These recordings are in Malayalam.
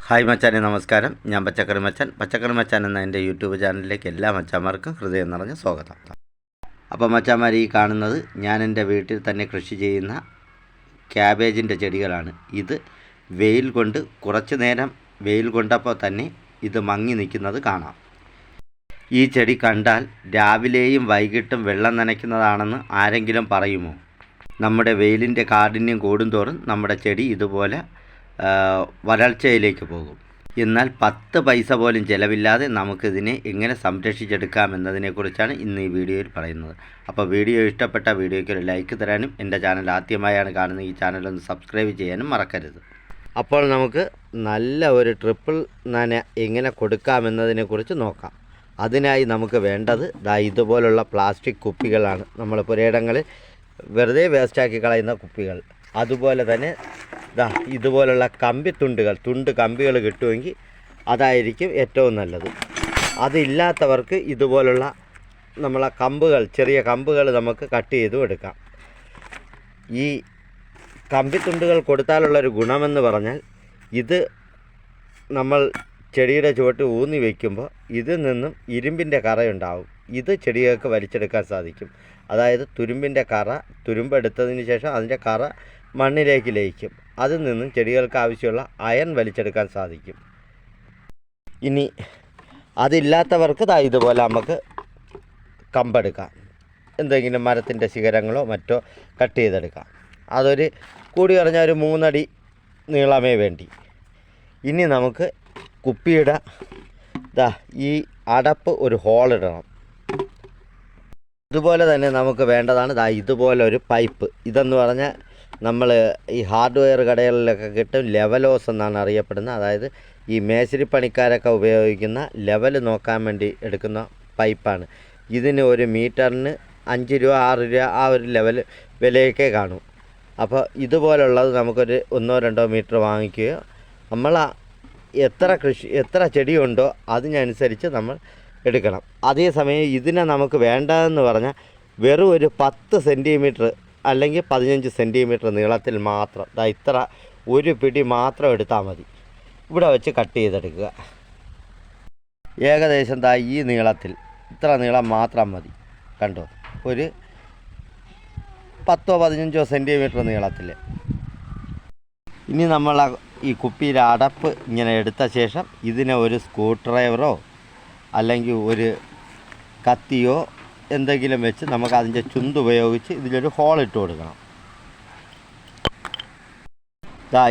ഹായ് മച്ചാനെ, നമസ്കാരം. ഞാൻ പച്ചക്കറി മച്ചാൻ എന്ന എൻ്റെ യൂട്യൂബ് ചാനലിലേക്ക് എല്ലാ മച്ചാന്മാർക്കും ഹൃദയം നിറഞ്ഞ സ്വാഗതം. അപ്പോൾ മച്ചാന്മാർ, ഈ കാണുന്നത് ഞാൻ എൻ്റെ വീട്ടിൽ തന്നെ കൃഷി ചെയ്യുന്ന ക്യാബേജിൻ്റെ ചെടികളാണ്. ഇത് വെയിൽ കൊണ്ട് കുറച്ച് നേരം വെയിൽ കൊണ്ടപ്പോൾ തന്നെ ഇത് മങ്ങി നിൽക്കുന്നത് കാണാം. ഈ ചെടി കണ്ടാൽ രാവിലെയും വൈകിട്ടും വെള്ളം നനയ്ക്കുന്നതാണെന്ന് ആരെങ്കിലും പറയുമോ? നമ്മുടെ വെയിലിൻ്റെ കാഠിന്യം കൂടുന്തോറും നമ്മുടെ ചെടി ഇതുപോലെ വരൾച്ചയിലേക്ക് പോകും. എന്നാൽ 10 പൈസ പോലും ചിലവില്ലാതെ നമുക്കിതിനെ എങ്ങനെ സംരക്ഷിച്ചെടുക്കാം എന്നതിനെക്കുറിച്ചാണ് ഇന്ന് ഈ വീഡിയോയിൽ പറയുന്നത്. അപ്പോൾ വീഡിയോ ഇഷ്ടപ്പെട്ട വീഡിയോയ്ക്ക് ഒരു ലൈക്ക് തരാനും എൻ്റെ ചാനൽ ആദ്യമായാണ് കാണുന്നത് ഈ ചാനലൊന്ന് സബ്സ്ക്രൈബ് ചെയ്യാനും മറക്കരുത്. അപ്പോൾ നമുക്ക് നല്ല ഒരു ട്രിപ്പിൾ നന എങ്ങനെ കൊടുക്കാമെന്നതിനെക്കുറിച്ച് നോക്കാം. അതിനായി നമുക്ക് വേണ്ടത് ഇതുപോലുള്ള പ്ലാസ്റ്റിക് കുപ്പികളാണ്. നമ്മൾ പുരയിടങ്ങളിൽ വെറുതെ വേസ്റ്റാക്കി കളയുന്ന കുപ്പികൾ. അതുപോലെ തന്നെ ഇതുപോലുള്ള തുണ്ട് കമ്പികൾ കിട്ടുമെങ്കിൽ അതായിരിക്കും ഏറ്റവും നല്ലത്. അതില്ലാത്തവർക്ക് ഇതുപോലുള്ള നമ്മളെ ചെറിയ കമ്പുകൾ നമുക്ക് കട്ട് ചെയ്തും എടുക്കാം. ഈ കമ്പിത്തുണ്ടുകൾ കൊടുത്താലുള്ളൊരു ഗുണമെന്ന് പറഞ്ഞാൽ, ഇത് നമ്മൾ ചെടിയുടെ ചുവട്ട് ഊന്നി വയ്ക്കുമ്പോൾ ഇതിൽ നിന്നും ഇരുമ്പിൻ്റെ കറയുണ്ടാവും. ഇത് ചെടികൾക്ക് വലിച്ചെടുക്കാൻ സാധിക്കും. അതായത് തുരുമ്പെടുത്തതിന് ശേഷം അതിൻ്റെ കറ മണ്ണിലേക്ക് ലയിക്കും. അതിൽ നിന്നും ചെടികൾക്ക് ആവശ്യമുള്ള അയൺ വലിച്ചെടുക്കാൻ സാധിക്കും. ഇനി അതില്ലാത്തവർക്ക് ഇതുപോലെ നമുക്ക് കമ്പെടുക്കാം. എന്തെങ്കിലും മരത്തിൻ്റെ ശിഖരങ്ങളോ മറ്റോ കട്ട് ചെയ്തെടുക്കാം. അതൊരു കൂടി പറഞ്ഞാൽ ഒരു 3 അടി നീളമേ വേണ്ടി. ഇനി നമുക്ക് കുപ്പിയുടെ ഈ അടപ്പ് ഒരു ഹോളിടണം. ഇതുപോലെ തന്നെ നമുക്ക് വേണ്ടതാണ് ഇതുപോലെ ഒരു പൈപ്പ്. ഇതെന്ന് പറഞ്ഞാൽ നമ്മൾ ഈ ഹാർഡ്വെയർ കടകളിലൊക്കെ കിട്ടും, ലെവലോസ് എന്നാണ് അറിയപ്പെടുന്നത്. അതായത് ഈ മേശിരി പണിക്കാരൊക്കെ ഉപയോഗിക്കുന്ന ലെവൽ നോക്കാൻ വേണ്ടി എടുക്കുന്ന പൈപ്പാണ്. ഇതിന് ഒരു മീറ്ററിന് 5 രൂപ 6 രൂപ ആ ഒരു വിലയൊക്കെ കാണും. അപ്പോൾ ഇതുപോലുള്ളത് നമുക്കൊരു 1-2 മീറ്റർ വാങ്ങിക്കുകയോ, നമ്മൾ എത്ര ചെടിയുണ്ടോ അതിനനുസരിച്ച് നമ്മൾ എടുക്കണം. അതേസമയം ഇതിനെ നമുക്ക് വേണ്ടതെന്ന് പറഞ്ഞാൽ വെറും ഒരു 10 സെൻറ്റിമീറ്റർ അല്ലെങ്കിൽ 15 സെൻറ്റിമീറ്റർ നീളത്തിൽ മാത്രം ഇത്ര ഒരു പിടി മാത്രം എടുത്താൽ മതി. ഇവിടെ വെച്ച് കട്ട് ചെയ്തെടുക്കുക. ഏകദേശം ഈ നീളത്തിൽ ഇത്ര നീളം മാത്രം മതി. കണ്ടോ, ഒരു 10-15 സെൻറ്റിമീറ്റർ നീളത്തിൽ. ഇനി നമ്മൾ ഈ കുപ്പിയിലെ അടപ്പ് ഇങ്ങനെ എടുത്ത ശേഷം ഇതിനെ ഒരു സ്ക്രൂ ഡ്രൈവറോ അല്ലെങ്കിൽ ഒരു കത്തിയോ എന്തെങ്കിലും വെച്ച് നമുക്ക് അതിൻ്റെ ചുണ്ട് ഉപയോഗിച്ച് ഇതിലൊരു ഹോൾ ഇട്ട് കൊടുക്കണം.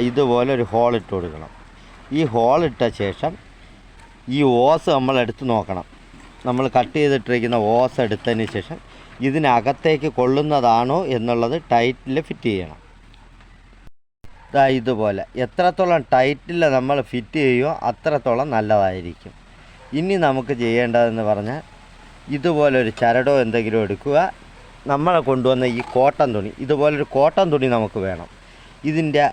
ഇതുപോലെ ഒരു ഹോൾ ഇട്ട് കൊടുക്കണം. ഈ ഹോൾ ഇട്ട ശേഷം ഈ ഓസ് നമ്മൾ എടുത്ത് നോക്കണം. നമ്മൾ കട്ട് ചെയ്തിട്ടിരിക്കുന്ന ഓസ് എടുത്തതിന് ശേഷം ഇതിനകത്തേക്ക് കൊള്ളുന്നതാണോ എന്നുള്ളത് ടൈറ്റിൽ ഫിറ്റ് ചെയ്യണം. ഇതുപോലെ എത്രത്തോളം ടൈറ്റിൽ നമ്മൾ ഫിറ്റ് ചെയ്യുമോ അത്രത്തോളം നല്ലതായിരിക്കും. ഇനി നമുക്ക് ചെയ്യേണ്ടതെന്ന് പറഞ്ഞാൽ ഇതുപോലൊരു ചരടോ എന്തെങ്കിലും എടുക്കുക. നമ്മളെ കൊണ്ടുവന്ന ഈ കോട്ടൺ തുണി, ഇതുപോലൊരു കോട്ടൺ തുണി നമുക്ക് വേണം. ഇതിൻ്റെ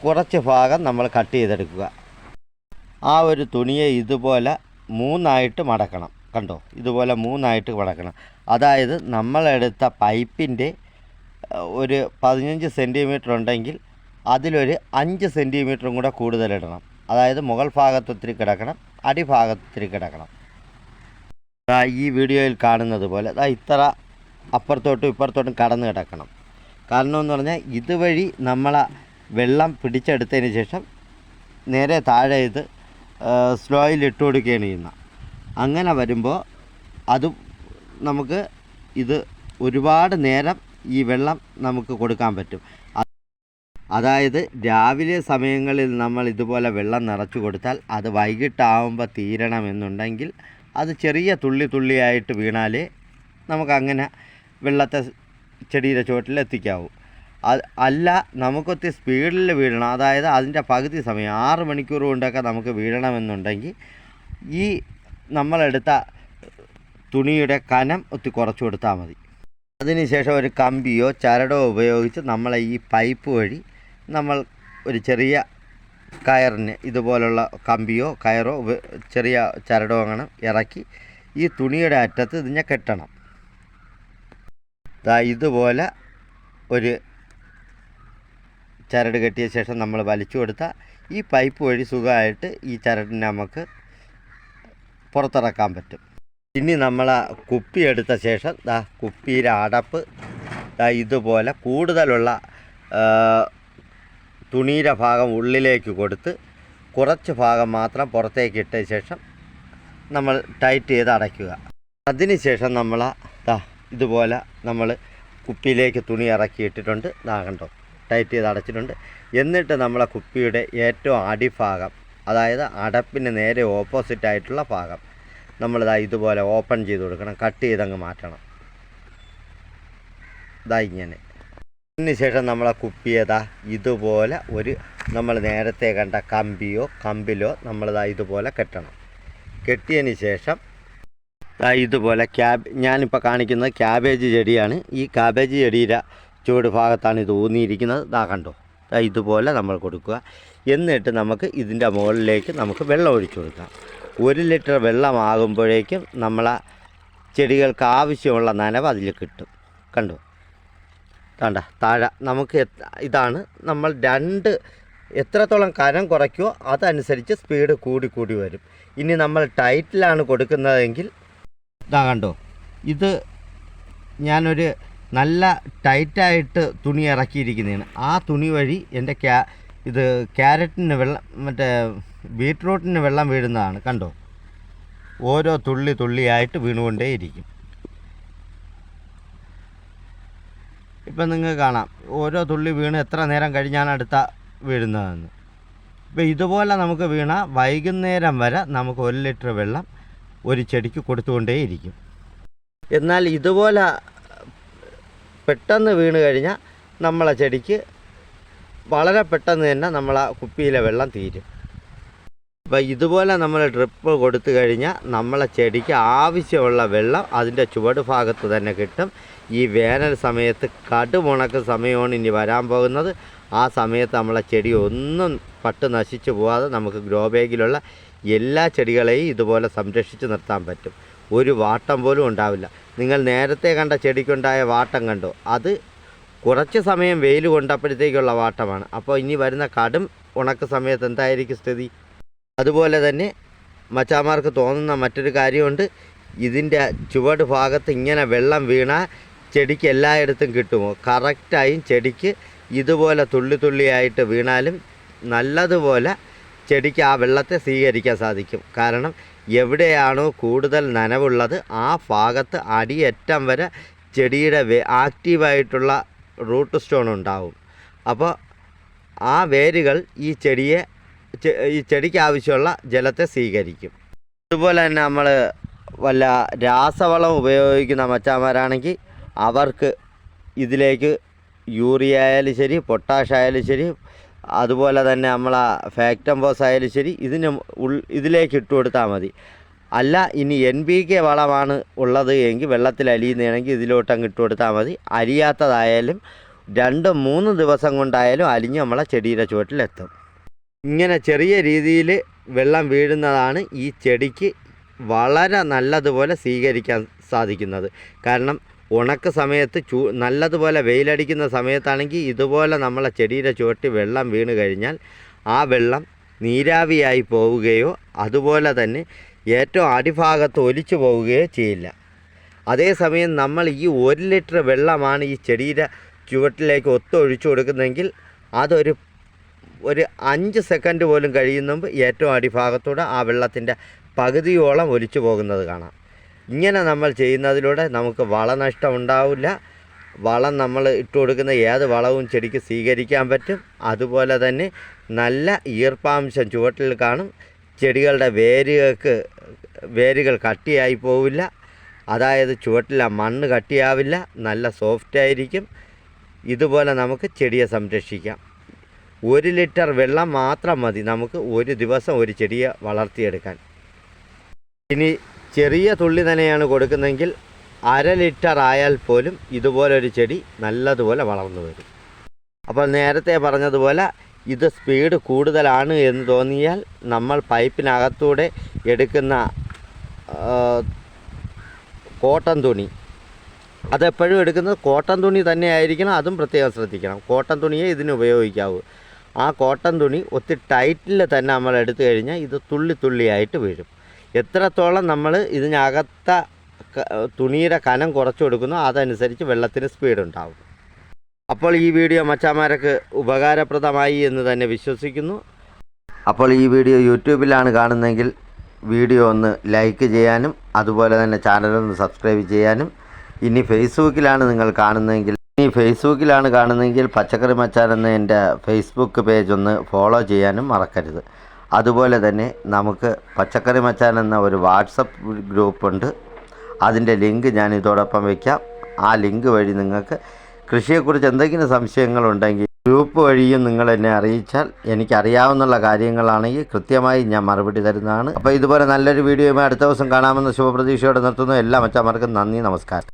കുറച്ച് ഭാഗം നമ്മൾ കട്ട് ചെയ്തെടുക്കുക. ആ ഒരു തുണിയെ ഇതുപോലെ 3 മടക്കണം. കണ്ടോ, ഇതുപോലെ 3 മടക്കണം. അതായത് നമ്മളെടുത്ത പൈപ്പിൻ്റെ ഒരു 15 സെൻറ്റിമീറ്റർ ഉണ്ടെങ്കിൽ അതിലൊരു 5 സെൻറ്റിമീറ്ററും കൂടെ കൂടുതലിടണം. അതായത് മുകൾ ഭാഗത്തൊത്തിരി കിടക്കണം, അടിഭാഗത്തൊത്തിരി കിടക്കണം. ഈ വീഡിയോയിൽ കാണുന്നത് പോലെ ഇത്ര അപ്പുറത്തോട്ടും ഇപ്പുറത്തോട്ടും കടന്ന് കിടക്കണം. കാരണം എന്ന് പറഞ്ഞാൽ ഇതുവഴി നമ്മളെ വെള്ളം പിടിച്ചെടുത്തതിന് ശേഷം നേരെ താഴെ ഇത് സ്ലോയിൽ ഇട്ട് കൊടുക്കുകയാണ് ചെയ്യുന്നത്. അങ്ങനെ വരുമ്പോൾ അത് നമുക്ക് ഒരുപാട് നേരം ഈ വെള്ളം നമുക്ക് കൊടുക്കാൻ പറ്റും. അതായത് രാവിലെ സമയങ്ങളിൽ നമ്മൾ ഇതുപോലെ വെള്ളം നിറച്ചു കൊടുത്താൽ അത് വൈകിട്ടാവുമ്പോൾ തീരണമെന്നുണ്ടെങ്കിൽ അത് ചെറിയ തുള്ളിയായിട്ട് വീണാലേ നമുക്കങ്ങനെ വെള്ളത്തെ ചെടിയുടെ ചുവട്ടിൽ എത്തിക്കാവൂ. അല്ല, നമുക്കൊത്തിരി സ്പീഡിൽ വീഴണം. അതായത് അതിൻ്റെ പകുതി സമയം 6 മണിക്കൂർ കൊണ്ടൊക്കെ നമുക്ക് വീഴണമെന്നുണ്ടെങ്കിൽ ഈ നമ്മളെടുത്ത തുണിയുടെ കനം ഒത്തിരി കുറച്ച് കൊടുത്താൽ മതി. അതിനുശേഷം ഒരു കമ്പിയോ ചരടോ ഉപയോഗിച്ച് നമ്മളെ ഈ പൈപ്പ് വഴി നമ്മൾ ഒരു ചെറിയ കയറിന് ഇതുപോലുള്ള കമ്പിയോ കയറോ ചെറിയ ചരടോ അങ്ങനെ ഇറക്കി ഈ തുണിയുടെ അറ്റത്ത് ഇതിനെ കെട്ടണം. ഇതുപോലെ ഒരു ചരട് കെട്ടിയ ശേഷം നമ്മൾ വലിച്ചു കൊടുത്താൽ ഈ പൈപ്പ് വഴി സുഖമായിട്ട് ഈ ചരടിനെ നമുക്ക് പുറത്തിറക്കാൻ പറ്റും. ഇനി നമ്മൾ കുപ്പി എടുത്ത ശേഷം കുപ്പിയിലെ അടപ്പ് ഇതുപോലെ കൂടുതലുള്ള തുണിയുടെ ഭാഗം ഉള്ളിലേക്ക് കൊടുത്ത് കുറച്ച് ഭാഗം മാത്രം പുറത്തേക്ക് ഇട്ട ശേഷം നമ്മൾ ടൈറ്റ് ചെയ്ത് അടയ്ക്കുക. അതിനുശേഷം നമ്മൾ ഇതുപോലെ നമ്മൾ കുപ്പിയിലേക്ക് തുണി ഇറക്കിയിട്ടിട്ടുണ്ട്. കണ്ടോ, ടൈറ്റ് ചെയ്ത് അടച്ചിട്ടുണ്ട്. എന്നിട്ട് നമ്മളെ കുപ്പിയുടെ ഏറ്റവും അടിഭാഗം, അതായത് അടപ്പിന് നേരെ ഓപ്പോസിറ്റായിട്ടുള്ള ഭാഗം നമ്മളിതാ ഇതുപോലെ ഓപ്പൺ ചെയ്ത് കൊടുക്കണം. കട്ട് ചെയ്തങ്ങ് മാറ്റണം. ഇങ്ങനെ. അതിനുശേഷം നമ്മളെ കുപ്പിയതാ ഇതുപോലെ നമ്മൾ നേരത്തെ കണ്ട കമ്പിലോ നമ്മളിതാ ഇതുപോലെ കെട്ടണം. കെട്ടിയതിന് ശേഷം ഇതുപോലെ ഞാനിപ്പോൾ കാണിക്കുന്നത് ക്യാബേജ് ചെടിയാണ്. ഈ ക്യാബേജ് ചെടിയുടെ ചുവട് ഭാഗത്താണ് ഇത് ഊന്നിയിരിക്കുന്നത്. കണ്ടോ, ഇതുപോലെ നമ്മൾ കൊടുക്കുക. എന്നിട്ട് നമുക്ക് ഇതിൻ്റെ മുകളിലേക്ക് നമുക്ക് വെള്ളം ഒഴിച്ചു കൊടുക്കാം. 1 ലിറ്റർ വെള്ളമാകുമ്പോഴേക്കും നമ്മളെ ചെടികൾക്ക് ആവശ്യമുള്ള നനവ് അതിൽ കിട്ടും. കണ്ടോ, താഴെ നമുക്ക് ഇതാണ് നമ്മൾ എത്രത്തോളം കനം കുറയ്ക്കുമോ അതനുസരിച്ച് സ്പീഡ് കൂടി വരും. ഇനി നമ്മൾ ടൈറ്റിലാണ് കൊടുക്കുന്നതെങ്കിൽ കണ്ടോ, ഇത് ഞാനൊരു നല്ല ടൈറ്റായിട്ട് തുണി ഇറക്കിയിരിക്കുന്നതാണ്. ആ തുണി വഴി എൻ്റെ ക്യാരറ്റിന് മറ്റേ ബീറ്റ്റൂട്ടിന് വെള്ളം വീഴുന്നതാണ്. കണ്ടോ, ഓരോ തുള്ളിയായിട്ട് വീണുകൊണ്ടേയിരിക്കും. ഇപ്പം നിങ്ങൾക്ക് കാണാം ഓരോ തുള്ളി വീണ് എത്ര നേരം കഴിഞ്ഞാണ് അടുത്ത വീഴുന്നതെന്ന്. ഇപ്പം ഇതുപോലെ നമുക്ക് വീണ വൈകുന്നേരം വരെ നമുക്ക് 1 ലിറ്റർ വെള്ളം ഒരു ചെടിക്ക് കൊടുത്തുകൊണ്ടേയിരിക്കും. എന്നാൽ ഇതുപോലെ പെട്ടെന്ന് വീണ് കഴിഞ്ഞാൽ നമ്മളെ ചെടിക്ക് വളരെ പെട്ടെന്ന് തന്നെ നമ്മളെ കുപ്പിയിലെ വെള്ളം തീരും. അപ്പോൾ ഇതുപോലെ നമ്മൾ ഡ്രിപ്പ് കൊടുത്തു കഴിഞ്ഞാൽ നമ്മളെ ചെടിക്ക് ആവശ്യമുള്ള വെള്ളം അതിൻ്റെ ചുവട് ഭാഗത്ത് തന്നെ കിട്ടും. ഈ വേനൽ സമയത്ത് കടുമുണക്ക് സമയമാണ് ഇനി വരാൻ പോകുന്നത്. ആ സമയത്ത് നമ്മളെ ചെടി ഒന്നും പട്ട് നശിച്ചു പോകാതെ നമുക്ക് ഗ്രോ ബാഗിലുള്ള എല്ലാ ചെടികളെയും ഇതുപോലെ സംരക്ഷിച്ച് നിർത്താൻ പറ്റും. ഒരു വാട്ടം പോലും ഉണ്ടാവില്ല. നിങ്ങൾ നേരത്തെ കണ്ട ചെടിക്കുണ്ടായ വാട്ടം കണ്ടോ, അത് കുറച്ച് സമയം വെയിൽ കൊണ്ടപ്പോഴത്തേക്കുള്ള വാട്ടമാണ്. അപ്പോൾ ഇനി വരുന്ന കടും ഉണക്ക് സമയത്ത് എന്തായിരിക്കും സ്ഥിതി? അതുപോലെ തന്നെ മച്ചാന്മാർക്ക് തോന്നുന്ന മറ്റൊരു കാര്യമുണ്ട്. ഇതിൻ്റെ ചുവട് ഭാഗത്ത് ഇങ്ങനെ വെള്ളം വീണാൽ ചെടിക്ക് എല്ലായിടത്തും കിട്ടുമോ? കറക്റ്റായും ചെടിക്ക് ഇതുപോലെ തുള്ളിയായിട്ട് വീണാലും നല്ലതുപോലെ ചെടിക്ക് ആ വെള്ളത്തെ സ്വീകരിക്കാൻ സാധിക്കും. കാരണം എവിടെയാണോ കൂടുതൽ നനവുള്ളത് ആ ഭാഗത്ത് അടിയറ്റം വരെ ചെടിയുടെ ആക്റ്റീവായിട്ടുള്ള റൂട്ട് സ്റ്റോൺ ഉണ്ടാവും. അപ്പോൾ ആ വേരുകൾ ഈ ചെടിക്ക് ആവശ്യമുള്ള ജലത്തെ സ്വീകരിക്കും. അതുപോലെ തന്നെ നമ്മൾ വല്ല രാസവളം ഉപയോഗിക്കുന്ന മച്ചാന്മാരാണെങ്കിൽ അവർക്ക് ഇതിലേക്ക് യൂറിയ ആയാലും ശരി, പൊട്ടാഷ് ആയാലും ശരി, അതുപോലെ തന്നെ നമ്മളെ ഫാക്ടംബോസ് ആയാലും ശരി, ഇതിലേക്ക് ഇട്ട് കൊടുത്താൽ മതി. അല്ല ഇനി NPK വളമാണ് ഉള്ളത് എങ്കിൽ വെള്ളത്തിൽ അലിയുന്നതാണെങ്കിൽ ഇതിലോട്ടങ്ങ് ഇട്ട് കൊടുത്താൽ മതി. അലിയാത്തതായാലും 2-3 ദിവസം കൊണ്ടായാലും അലിഞ്ഞ് നമ്മളെ ചെടിയുടെ ചുവട്ടിലെത്തും. ഇങ്ങനെ ചെറിയ രീതിയിൽ വെള്ളം വീഴുന്നതാണ് ഈ ചെടിക്ക് വളരെ നല്ലതുപോലെ സ്വീകരിക്കാൻ സാധിക്കുന്നത്. കാരണം ഉണക്ക സമയത്ത് നല്ലതുപോലെ വെയിലടിക്കുന്ന സമയത്താണെങ്കിൽ ഇതുപോലെ നമ്മളെ ചെടിയുടെ ചുവട്ടിൽ വെള്ളം വീണ് കഴിഞ്ഞാൽ ആ വെള്ളം നീരാവിയായി പോവുകയോ അതുപോലെ തന്നെ ഏറ്റവും അടിഭാഗത്ത് ഒലിച്ചു പോവുകയോ ചെയ്യില്ല. അതേസമയം നമ്മൾ ഈ 1 ലിറ്റർ വെള്ളമാണ് ഈ ചെടിയുടെ ചുവട്ടിലേക്ക് ഒത്തൊഴിച്ചു കൊടുക്കുന്നതെങ്കിൽ അതൊരു 5 സെക്കൻഡ് പോലും കഴിയുമ്പോൾ ഏറ്റവും അടിഭാഗത്തൂടെ ആ വെള്ളത്തിൻ്റെ പകുതിയോളം ഒലിച്ചു പോകുന്നത് കാണാം. ഇങ്ങനെ നമ്മൾ ചെയ്യുന്നതിലൂടെ നമുക്ക് വളനഷ്ടം ഉണ്ടാവില്ല. വളം നമ്മൾ ഇട്ട് കൊടുക്കുന്ന ഏത് വളവും ചെടിക്ക് സ്വീകരിക്കാൻ പറ്റും. അതുപോലെ തന്നെ നല്ല ഈർപ്പാംശം ചുവട്ടിൽ കാണും. ചെടികളുടെ വേരുകൾ കട്ടിയായി പോവില്ല. അതായത് ചുവട്ടിലെ മണ്ണ് കട്ടിയാവില്ല, നല്ല സോഫ്റ്റായിരിക്കും. ഇതുപോലെ നമുക്ക് ചെടിയെ സംരക്ഷിക്കാം. 1 ലിറ്റർ വെള്ളം മാത്രം മതി നമുക്ക് ഒരു ദിവസം ഒരു ചെടിയെ വളർത്തിയെടുക്കാൻ. ഇനി ചെറിയ തുള്ളി തന്നെയാണ് കൊടുക്കുന്നതെങ്കിൽ 1/2 ലിറ്റർ ആയാൽ പോലും ഇതുപോലൊരു ചെടി നല്ലതുപോലെ വളർന്നു വരും. അപ്പോൾ നേരത്തെ പറഞ്ഞതുപോലെ ഇത് സ്പീഡ് കൂടുതലാണ് എന്ന് തോന്നിയാൽ നമ്മൾ പൈപ്പിനകത്തൂടെ എടുക്കുന്ന കോട്ടൺ തുണി, അതെപ്പോഴും എടുക്കുന്നത് കോട്ടൺ തുണി തന്നെ ആയിരിക്കണം. അതും പ്രത്യേകം ശ്രദ്ധിക്കണം. കോട്ടൺ തുണിയെ ഇതിന് ഉപയോഗിക്കാവൂ. ആ കോട്ടൺ തുണി ഒത്തിരി ടൈറ്റിൽ തന്നെ നമ്മൾ എടുത്തു കഴിഞ്ഞാൽ ഇത് തുള്ളി തുള്ളിയായിട്ട് വീഴും. എത്രത്തോളം നമ്മൾ ഇതിനകത്ത തുണിയുടെ കനം കുറച്ച് കൊടുക്കുന്നോ അതനുസരിച്ച് വെള്ളത്തിന് സ്പീഡ് ഉണ്ടാവും. അപ്പോൾ ഈ വീഡിയോ മച്ചാന്മാർക്ക് ഉപകാരപ്രദമായി എന്ന് തന്നെ വിശ്വസിക്കുന്നു. അപ്പോൾ ഈ വീഡിയോ യൂട്യൂബിലാണ് കാണുന്നതെങ്കിൽ വീഡിയോ ഒന്ന് ലൈക്ക് ചെയ്യാനും അതുപോലെ തന്നെ ചാനലൊന്ന് സബ്സ്ക്രൈബ് ചെയ്യാനും, ഇനി ഫേസ്ബുക്കിലാണ് നിങ്ങൾ കാണുന്നതെങ്കിൽ പച്ചക്കറി മച്ചാൻ എന്ന എൻ്റെ ഫേസ്ബുക്ക് പേജ് ഒന്ന് ഫോളോ ചെയ്യാനും മറക്കരുത്. അതുപോലെ തന്നെ നമുക്ക് പച്ചക്കറി മച്ചാൻ എന്ന ഒരു വാട്സപ്പ് ഗ്രൂപ്പുണ്ട്. അതിൻ്റെ ലിങ്ക് ഞാൻ ഇതോടൊപ്പം വയ്ക്കാം. ആ ലിങ്ക് വഴി നിങ്ങൾക്ക് കൃഷിയെക്കുറിച്ച് എന്തെങ്കിലും സംശയങ്ങളുണ്ടെങ്കിൽ ഗ്രൂപ്പ് വഴിയും നിങ്ങൾ എന്നെ അറിയിച്ചാൽ എനിക്കറിയാവുന്ന കാര്യങ്ങളാണെങ്കിൽ കൃത്യമായി ഞാൻ മറുപടി തരുന്നതാണ്. അപ്പോൾ ഇതുപോലെ നല്ലൊരു വീഡിയോയുമായി അടുത്ത ദിവസം കാണാമെന്ന ശുഭപ്രതീക്ഷയോടെ നിർത്തുന്നു. എല്ലാ മച്ചാന്മാർക്കും നന്ദി, നമസ്കാരം.